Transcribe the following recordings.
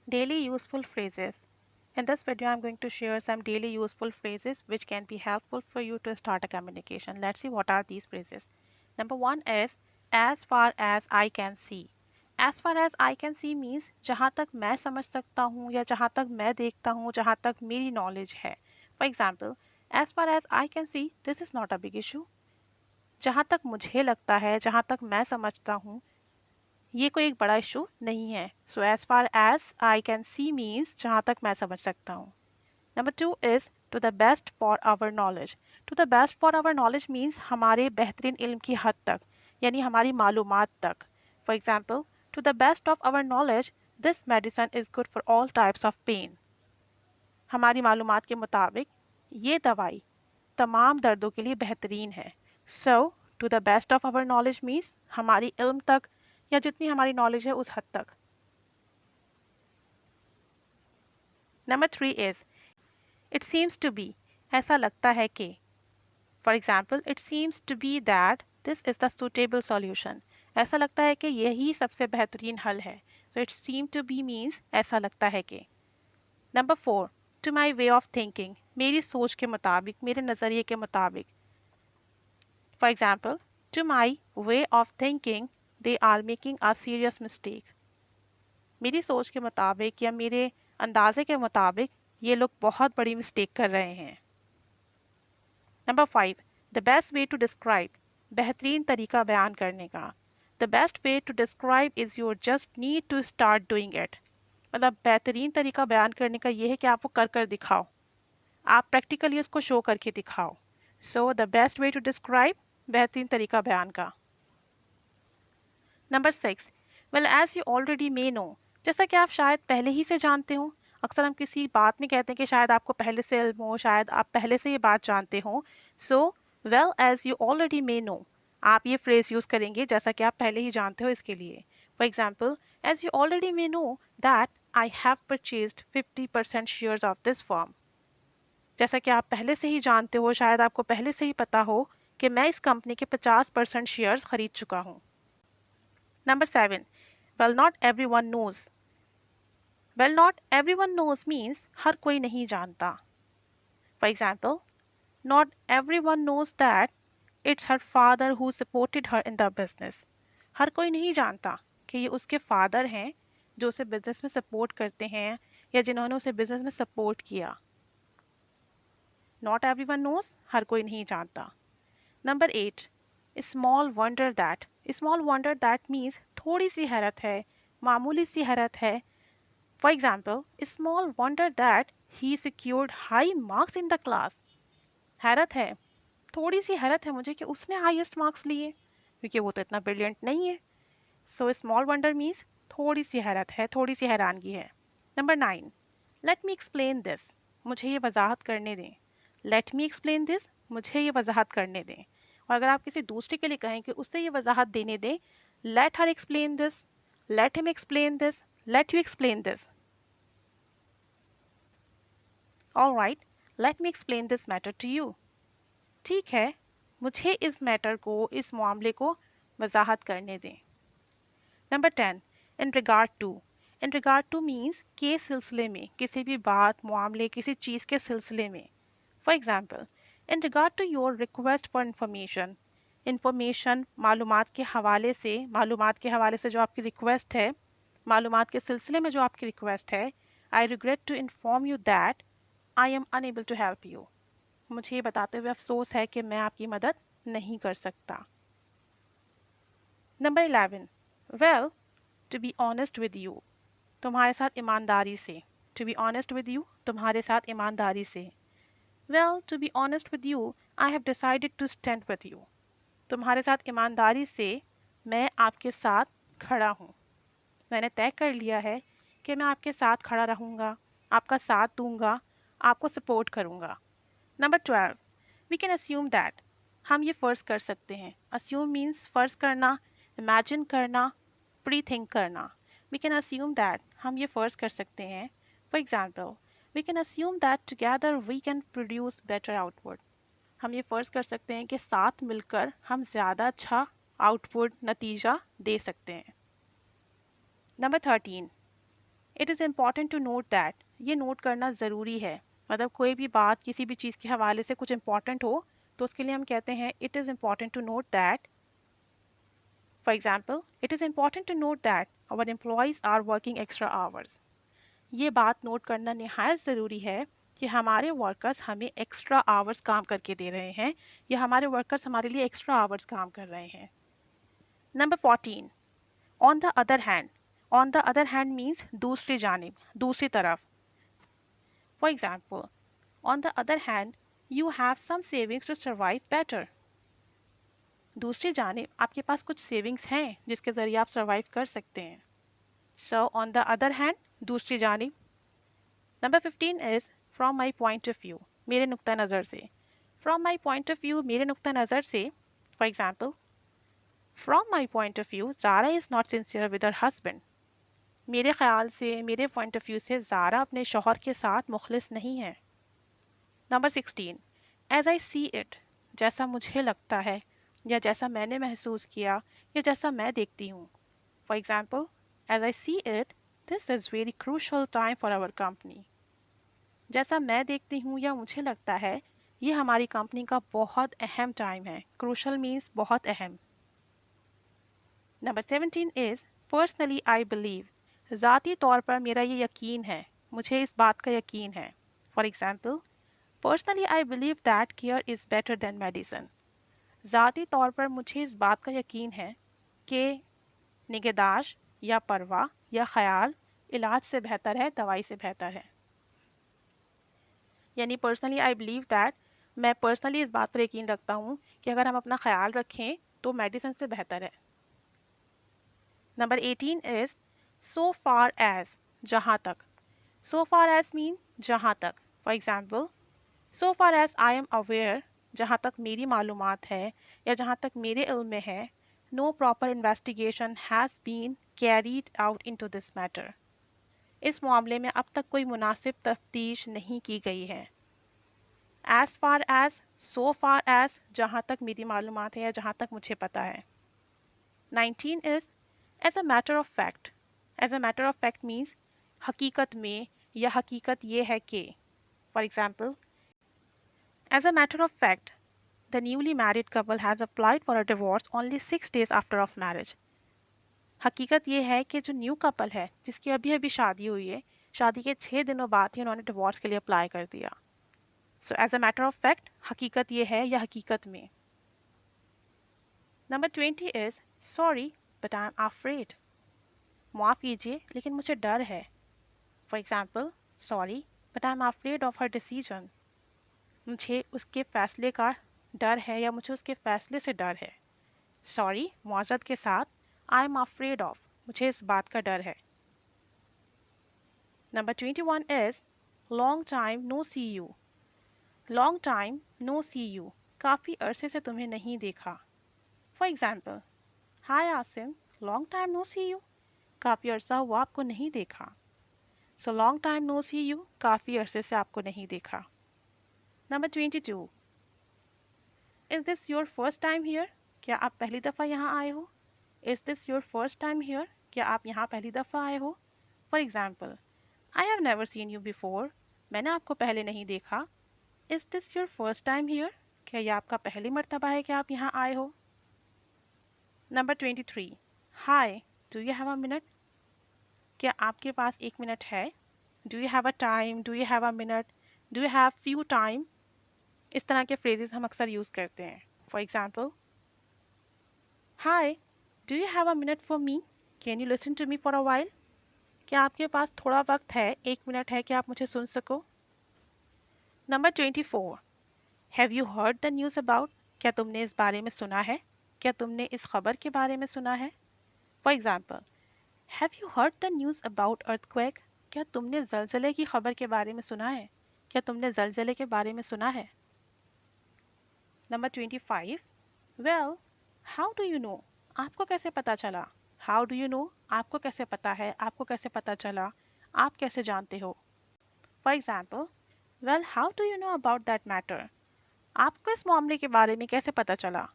Daily useful phrases. In this video, I'm going to share some daily useful phrases which can be helpful for you to start a communication. Let's see what are these phrases. Number one is as far as I can see. As far as I can see means जहाँ तक मैं समझ सकता हूँ या जहाँ तक मैं देखता हूँ, जहाँ तक मेरी knowledge है. For example, as far as I can see, this is not a big issue. जहाँ तक मुझे लगता है, जहाँ तक मैं समझता हूँ, ये कोई एक बड़ा इशू नहीं है. So as far as I can see means जहाँ तक मैं समझ सकता हूँ. Number two is to the best for our knowledge. To the best for our knowledge means हमारे बेहतरीन इल्म की हद तक, यानी हमारी मालूमात तक. For example, to the best of our knowledge this medicine is good for all types of pain. हमारी मालूमात के मुताबिक ये दवाई तमाम दर्दों के लिए बेहतरीन है. So to the best of our knowledge means हमारी इल्म तक या जितनी हमारी नॉलेज है उस हद तक. Number three is it seems to be. ऐसा लगता है कि. For example, it seems to be that this is the suitable solution. ऐसा लगता है कि यही सबसे बेहतरीन हल है. So it seem to be means ऐसा लगता है कि. Number four, to my way of thinking. मेरी सोच के मुताबिक, मेरे नज़रिए के मुताबिक. For example, to my way of thinking they are making a serious mistake. मेरी सोच के मुताबिक या मेरे अंदाजे के मुताबिक ये लोग बहुत बड़ी मिस्टेक कर रहे हैं. Number five, the best way to describe. बेहतरीन तरीका बयान करने का. The best way to describe is your just need to start doing it. मतलब बेहतरीन तरीका बयान करने का ये है कि आप वो कर कर दिखाओ, आप प्रैक्टिकली उसको शो करके दिखाओ. So the best way to describe, बेहतरीन तरीका बयान का. Number six, well as you already may know. जैसा कि आप शायद पहले ही से जानते हो. अक्सर हम किसी बात में कहते हैं कि शायद आपको पहले से इल्म हो, शायद आप पहले से ये बात जानते हो. So well as you already may know, आप ये फ्रेज यूज़ करेंगे जैसा कि आप पहले ही जानते हो इसके लिए. For example, as you already may know that I have purchased 50% shares of this firm. जैसा कि आप पहले से ही जानते हो, शायद आपको पहले से ही पता हो कि मैं इस कंपनी के 50% शेयर्स खरीद चुका हूँ. Number seven, well not every one knows. Well not every one knows means हर कोई नहीं जानता. For example, not every one knows that it's her father who supported her in the business. हर कोई नहीं जानता कि ये उसके फादर हैं जो उसे बिजनेस में सपोर्ट करते हैं या जिन्होंने उसे बिजनेस में सपोर्ट किया. नॉट एवरी वन नोज़, हर कोई नहीं जानता. Number eight, small wonder that. Small wonder that means थोड़ी सी हैरत है, मामूली सी हैरत है. For example, small wonder that he secured high marks in the class. हैरत है, थोड़ी सी हैरत है मुझे कि उसने हाईएस्ट मार्क्स लिए, क्योंकि वो तो इतना ब्रिलियंट नहीं है. सो स्मॉल वंडर मीन्स थोड़ी सी हैरत है, थोड़ी सी हैरानगी है. Number nine, late me explain this. मुझे ये वजाहत करने दें. लेट मी एक्सप्लेन दिस, मुझे ये वजाहत करने दें. और अगर आप किसी दूसरे के लिए कहें कि उससे ये वजाहत देने दें, let her explain this, let him explain this, let you explain this. All right, let me explain this matter to you. ठीक है, मुझे इस मैटर को, इस मामले को वजाहत करने दें. Number ten, in regard to. In regard to means के सिलसिले में, किसी भी बात, मामले, किसी चीज़ के सिलसिले में. For example, in regard to your request for information. Information, मालूमात के हवाले से, मालूमात के हवाले से जो आपकी रिक्वेस्ट है, मालूमात के सिलसिले में जो आपकी रिक्वेस्ट है. I regret to inform you that I am unable to help you. मुझे ये बताते हुए अफसोस है कि मैं आपकी मदद नहीं कर सकता. Number 11, well to be honest with you. तुम्हारे साथ ईमानदारी से. To be honest with you, तुम्हारे साथ ईमानदारी से. Well to be honest with you, I have decided to stand with you. तुम्हारे साथ ईमानदारी से मैं आपके साथ खड़ा हूँ. मैंने तय कर लिया है कि मैं आपके साथ खड़ा रहूँगा, आपका साथ दूँगा, आपको सपोर्ट करूँगा. Number 12, we can assume that. हम ये फ़र्ज़ कर सकते हैं. अस्यूम मीन्स फ़र्ज़ करना, इमेजिन करना, प्री थिंक करना. वी कैन अस्यूम दैट, हम ये फ़र्ज़ कर सकते हैं. For example, we can assume that together we can produce better output. हम ये फ़र्ज़ कर सकते हैं कि साथ मिलकर हम ज़्यादा अच्छा आउटपुट, नतीजा दे सकते हैं. Number 13, it is important to note that, ये नोट करना ज़रूरी है। मतलब कोई भी बात किसी भी चीज़ के हवाले से कुछ इम्पॉर्टेंट हो तो उसके लिए हम कहते हैं it is important to note that. For example, it is important to note that our employees are working extra hours. ये बात नोट करना निहायत ज़रूरी है कि हमारे वर्कर्स हमें एक्स्ट्रा आवर्स काम करके दे रहे हैं या हमारे वर्कर्स हमारे लिए एक्स्ट्रा आवर्स काम कर रहे हैं। Number 14, on the other hand. On the other hand means दूसरी जानिब, दूसरी तरफ। For example, on the other hand you have some savings to survive better. दूसरी जानिब आपके पास कुछ सेविंग्स हैं जिसके ज़रिए आप सर्वाइव कर सकते हैं। So on the other hand, दूसरी जानिब। Number 15 is from my point of view, मेरे नुक्ता नज़र से। From my point of view, मेरे नुक्ता नज़र से। For example, from my point of view Zara is not sincere with her husband. मेरे ख़्याल से, मेरे पॉइंट ऑफ व्यू से ज़ारा अपने शौहर के साथ मुखलिस नहीं है। Number 16, as I see it, जैसा मुझे लगता है या जैसा मैंने महसूस किया या जैसा मैं देखती हूँ। For example, as I see it, this is very crucial time for our company. जैसा मैं देखती हूँ या मुझे लगता है, ये हमारी कंपनी का बहुत अहम टाइम है। क्रूशल मीन्स बहुत अहम। Number 17 is personally I believe, ज़ाती तौर पर मेरा ये यकीन है, मुझे इस बात का यकीन है। For example, personally I believe that care is better than medicine. ज़ाती तौर पर मुझे इस बात का यकीन है कि निगहदाश्त या परवाह या ख्याल इलाज से बेहतर है, दवाई से बेहतर है। यानी पर्सनली आई बिलीव दैट, मैं पर्सनली इस बात पर यकीन रखता हूँ कि अगर हम अपना ख्याल रखें तो मेडिसिन से बेहतर है। Number 18 is so far as, जहाँ तक। सो फार एज मीन जहाँ तक। For example, so far as I am aware, जहाँ तक मेरी मालूमात है या जहाँ तक मेरे इल्म में है, no proper investigation has been carried out into this matter. इस मामले में अब तक कोई मुनासिब तफ्तीश नहीं की गई है। एज़ फार एज, सो फार एज, जहाँ तक मेरी मालूमात है या जहाँ तक मुझे पता है। 19 is as a matter of fact. As a matter of fact means हकीकत में या हकीकत ये है कि। For example, as a matter of fact the newly married couple has applied for a divorce only 6 days after of marriage. हकीकत ये है कि जो न्यू कपल है जिसकी अभी अभी शादी हुई है, शादी के 6 दिनों बाद ही उन्होंने डिवोर्स के लिए अप्लाई कर दिया। So as a matter of fact, हकीकत ये है या हकीकत में। Number 20 is sorry but I am afraid. माफ़ कीजिए लेकिन मुझे डर है। For example, sorry but I am afraid of her decision. मुझे उसके फ़ैसले का डर है या मुझे उसके फ़ैसले से डर है। सॉरी मुआज़रत के साथ, आई एम अफ्रेड ऑफ, मुझे इस बात का डर है। Number 21 is long time no see you. Long time no see you, काफ़ी अरसे से तुम्हें नहीं देखा। For example, hi Asim, long time no see you, काफ़ी अरसा हुआ आपको नहीं देखा। So long time no see you, काफ़ी अरसे से आपको नहीं देखा। Number 22, is this your first time here, क्या आप पहली दफ़ा यहाँ आए हो। Is this your first time here, क्या आप यहाँ पहली दफ़ा आए हो। For example, I have never seen you before, मैंने आपको पहले नहीं देखा। Is this your first time here, क्या यह आपका पहली मर्तबा है कि आप यहाँ आए हो। Number 23, hi do you have a minute, क्या आपके पास 1 मिनट है। Do you have a time, do you have a minute, do you have few time, इस तरह के फ्रेजेस हम अक्सर यूज़ करते हैं। For example, hi do you have a minute for me, can you listen to me for a while, क्या आपके पास थोड़ा वक्त है, 1 मिनट है कि आप मुझे सुन सको। Number 24, have you heard the news about, क्या तुमने इस बारे में सुना है, क्या तुमने इस खबर के बारे में सुना है। For example, have you heard the news about earthquake, क्या तुमने ज़लज़ले की खबर के बारे में सुना है, क्या तुमने ज़लज़ले के बारे में सुना है। Number 25, well how do you know, आपको कैसे पता चला। हाउ डू यू नो, आपको कैसे पता है, आपको कैसे पता चला, आप कैसे जानते हो। For example, well how do you know about that matter, आपको इस मामले के बारे में कैसे पता चला।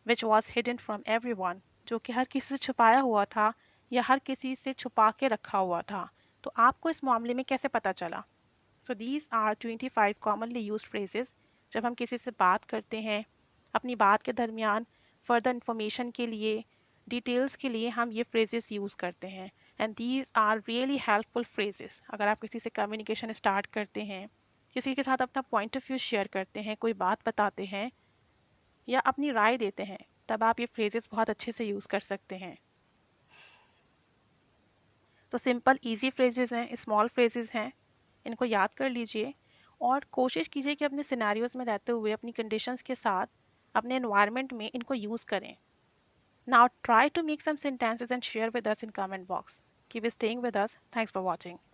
Which was hidden from every one, जो कि हर किसी से छुपाया हुआ था या हर किसी से छुपा के रखा हुआ था, तो आपको इस मामले में कैसे पता चला? So these are 25 commonly used phrases जब हम किसी से बात करते हैं, अपनी बात के दरमियान फर्दर इंफॉर्मेशन के लिए, डिटेल्स के लिए हम ये फ्रेजेस यूज़ करते हैं। And these are really helpful phrases. अगर आप किसी से कम्युनिकेशन स्टार्ट करते हैं, किसी के साथ अपना पॉइंट ऑफ व्यू शेयर करते हैं, कोई बात बताते हैं या अपनी राय देते हैं, तब आप ये फ्रेजेस बहुत अच्छे से यूज़ कर सकते हैं। तो सिंपल ईजी फ्रेजेस हैं, स्मॉल फ्रेजेस हैं, इनको याद कर लीजिए और कोशिश कीजिए कि अपने सिनेरियोज़ में रहते हुए अपनी कंडीशंस के साथ अपने एनवायरनमेंट में इनको यूज़ करें। Now try to make some sentences and share with us in comment box. Keep staying with us. Thanks for watching.